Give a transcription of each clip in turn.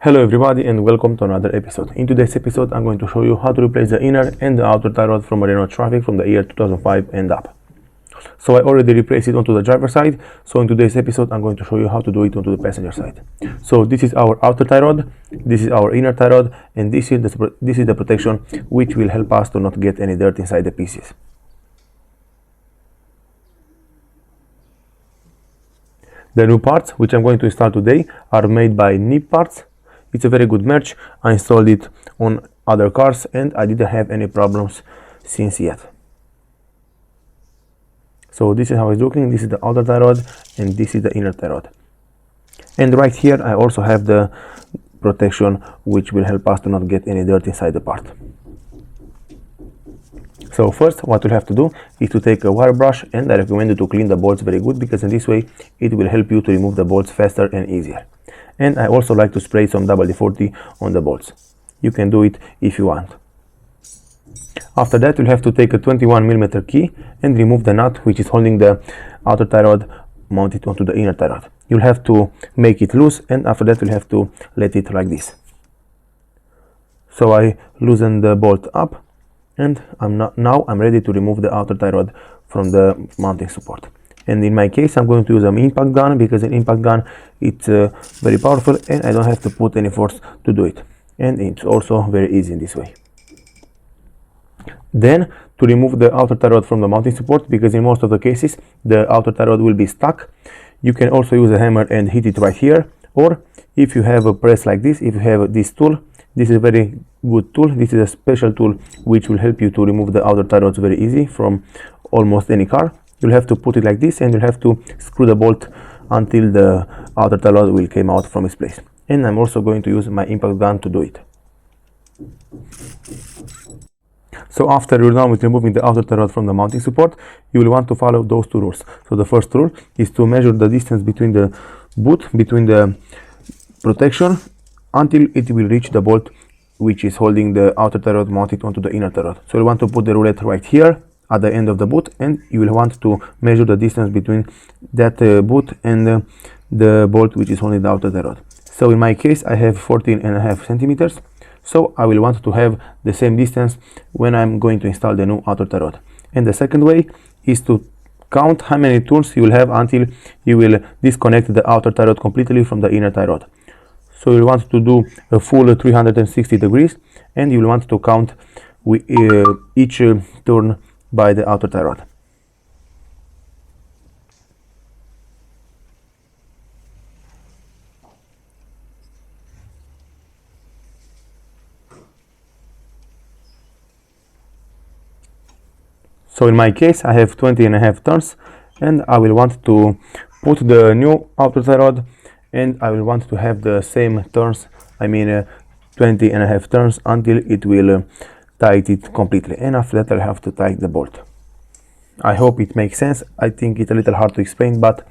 Hello everybody and welcome to another episode. In today's episode I'm going to show you how to replace the inner and the outer tie rod from a Renault Traffic from the year 2005 and up. So I already replaced it onto the driver's side, so in today's episode I'm going to show you how to do it onto the passenger side. So this is our outer tie rod, this is our inner tie rod, and this is the protection which will help us to not get any dirt inside the pieces. The new parts which I'm going to install today are made by Nip Parts. It's a very good merch. I installed it on other cars and I didn't have any problems since yet. So this is how it's looking. This is the outer tie rod and this is the inner tie rod. And right here I also have the protection which will help us to not get any dirt inside the part. So first what you'll have to do is to take a wire brush, and I recommend you to clean the bolts very good, because in this way it will help you to remove the bolts faster and easier. And I also like to spray some WD-40 on the bolts. You can do it if you want. After that you'll have to take a 21mm key and remove the nut which is holding the outer tie rod mounted onto the inner tie rod. You'll have to make it loose, and after that you'll have to let it like this. So I loosen the bolt up, and now I'm ready to remove the outer tie rod from the mounting support. And in my case I'm going to use an impact gun, because an impact gun it's very powerful and I don't have to put any force to do it, and it's also very easy in this way. Then to remove the outer tie rod from the mounting support, because in most of the cases the outer tie rod will be stuck, you can also use a hammer and hit it right here, or if you have a press like this, if you have this tool, this is a very good tool. This is a special tool which will help you to remove the outer tie rods very easy from almost any car. You'll have to put it like this, and you'll have to screw the bolt until the outer tie rod will come out from its place. And I'm also going to use my impact gun to do it. So after you're done with removing the outer tie rod from the mounting support, you will want to follow those two rules. So the first rule is to measure the distance between the boot, between the protection, until it will reach the bolt which is holding the outer tie rod mounted onto the inner tie rod. So you want to put the roulette right here at the end of the boot, and you will want to measure the distance between that boot and the bolt which is holding the outer tie rod. So in my case I have 14.5 centimeters, so I will want to have the same distance when I'm going to install the new outer tie rod. And the second way is to count how many turns you will have until you will disconnect the outer tie rod completely from the inner tie rod. So you want to do a full 360 degrees, and you will want to count with each turn by the outer tie rod. So in my case I have 20.5 turns, and I will want to put the new outer tie rod, and I will want to have the same turns, 20.5 turns, until it will tight it completely, and after that I'll have to tighten the bolt. I hope it makes sense. I think it's a little hard to explain, but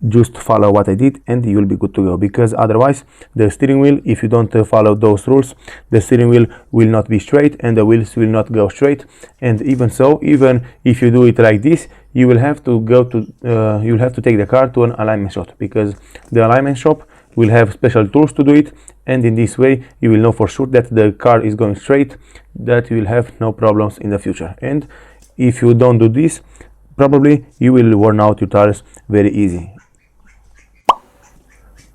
just follow what I did and you'll be good to go, because otherwise the steering wheel, if you don't follow those rules, the steering wheel will not be straight and the wheels will not go straight. And even so, even if you do it like this, you will have to go to you'll have to take the car to an alignment shop, because the alignment shop will have special tools to do it, and in this way you will know for sure that the car is going straight, that you will have no problems in the future. And if you don't do this, probably you will worn out your tires very easy.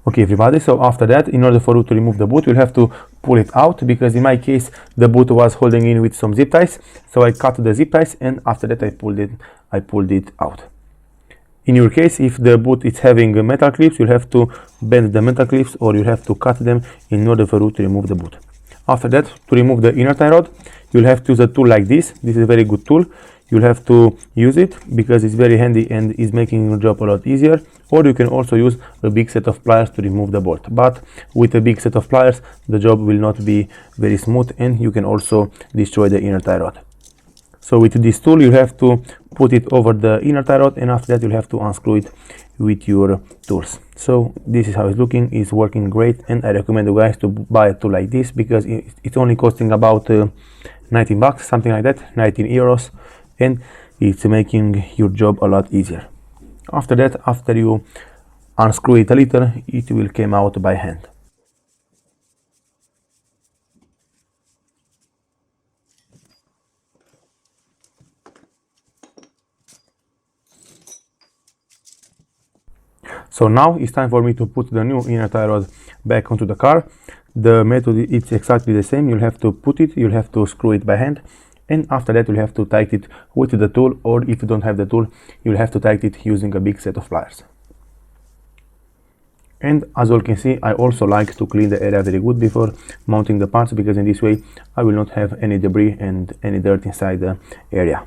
Okay everybody, so after that, in order for you to remove the boot, you'll have to pull it out, because in my case the boot was holding in with some zip ties, so I cut the zip ties, and after that I pulled it out. In your case, if the boot is having metal clips, you'll have to bend the metal clips, or you have to cut them in order for you to remove the boot. After that, to remove the inner tie rod, you'll have to use a tool like this. This is a very good tool. You'll have to use it because it's very handy and is making your job a lot easier. Or you can also use a big set of pliers to remove the bolt. But with a big set of pliers, the job will not be very smooth, and you can also destroy the inner tie rod. So with this tool, you have to put it over the inner tie rod, and after that you'll have to unscrew it with your tools. So this is how it's looking. It's working great, and I recommend you guys to buy a tool like this, because it's only costing about 19 bucks, something like that, 19 euros, and it's making your job a lot easier. After that, after you unscrew it a little, it will come out by hand. So now it's time for me to put the new inner tie rod back onto the car. The method is exactly the same. You'll have to put it, you'll have to screw it by hand, and after that you'll have to tighten it with the tool, or if you don't have the tool, you'll have to tighten it using a big set of pliers. And as you can see, I also like to clean the area very good before mounting the parts, because in this way I will not have any debris and any dirt inside the area.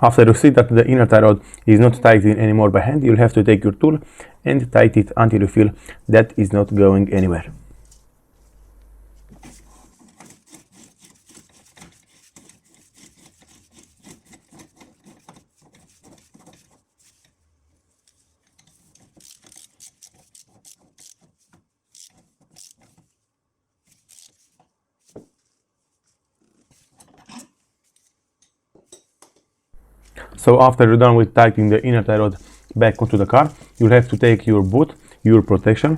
After you see that the inner tie rod is not tightened anymore by hand, you'll have to take your tool and tighten it until you feel that is not going anywhere. So after you're done with tightening the inner tie rod back onto the car, you'll have to take your boot, your protection,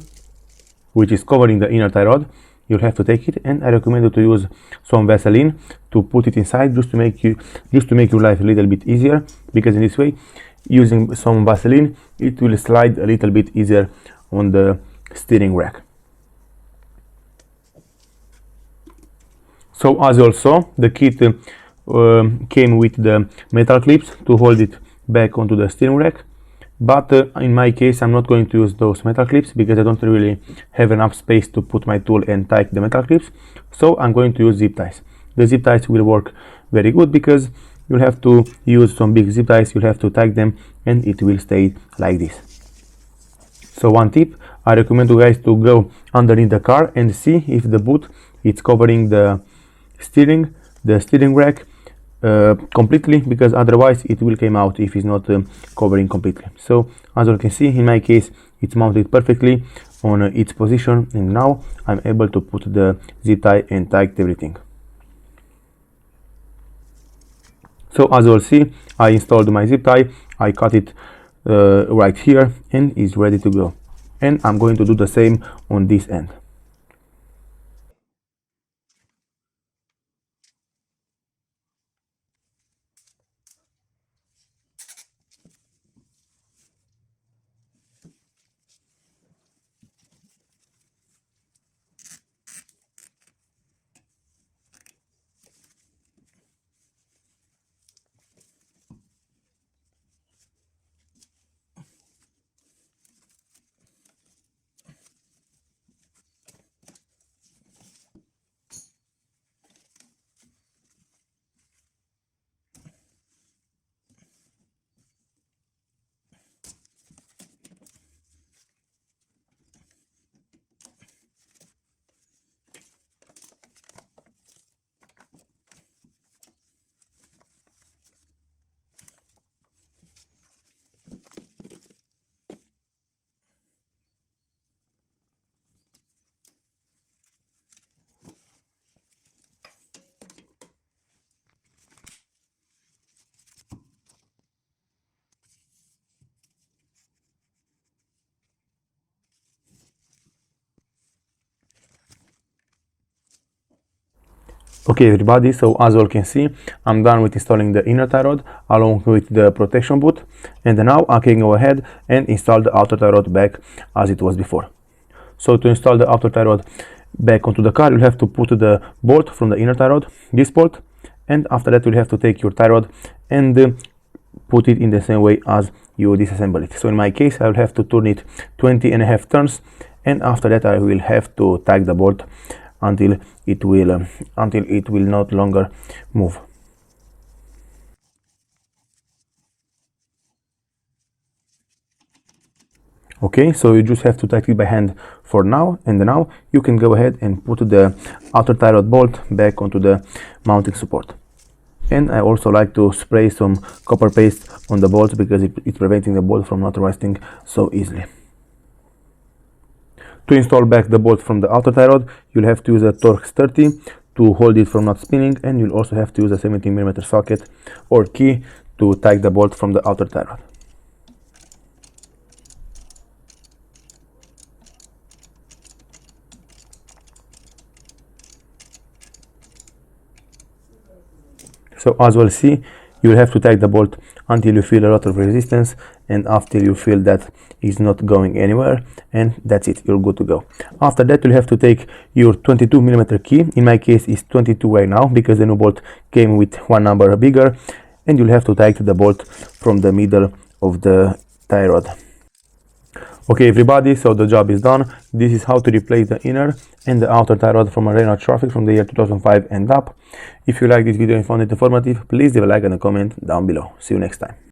which is covering the inner tie rod. You'll have to take it, and I recommend you to use some Vaseline to put it inside, just to make your life a little bit easier, because in this way, using some Vaseline, it will slide a little bit easier on the steering rack. So as you all saw, the kit came with the metal clips to hold it back onto the steering rack, but in my case I'm not going to use those metal clips because I don't really have enough space to put my tool and tighten the metal clips, so I'm going to use zip ties. The zip ties will work very good because you'll have to use some big zip ties, you'll have to tighten them, and it will stay like this. So one tip, I recommend you guys to go underneath the car and see if the boot is covering the steering rack completely, because otherwise it will come out if it's not covering completely. So as you can see, in my case it's mounted perfectly on its position, and now I'm able to put the zip tie and tighten everything. So as you will see, I installed my zip tie, I cut it right here, and it's ready to go. And I'm going to do the same on this end. Okay everybody, so as you all can see, I'm done with installing the inner tie rod along with the protection boot, and now I can go ahead and install the outer tie rod back as it was before. So to install the outer tie rod back onto the car, you'll have to put the bolt from the inner tie rod, this bolt, and after that you'll have to take your tie rod and put it in the same way as you disassemble it. So in my case, I'll have to turn it 20.5 turns, and after that I will have to tighten the bolt until it will not longer move. Okay, so you just have to tighten it by hand for now, and now you can go ahead and put the outer tie rod bolt back onto the mounting support. And I also like to spray some copper paste on the bolts because it's preventing the bolt from not rusting so easily. To install back the bolt from the outer tie rod, you'll have to use a Torx 30 to hold it from not spinning, and you'll also have to use a 17mm socket or key to tighten the bolt from the outer tie rod. So as we'll see, you'll have to tighten the bolt until you feel a lot of resistance, and after you feel that it's not going anywhere, and that's it, you're good to go. After that, you'll have to take your 22mm key. In my case it's 22 right now because the new bolt came with one number bigger, and you'll have to tighten the bolt from the middle of the tie rod. Okay everybody, so the job is done. This is how to replace the inner and the outer tie rod from a Renault Traffic from the year 2005 and up. If you like this video and found it informative, please leave a like and a comment down below. See you next time.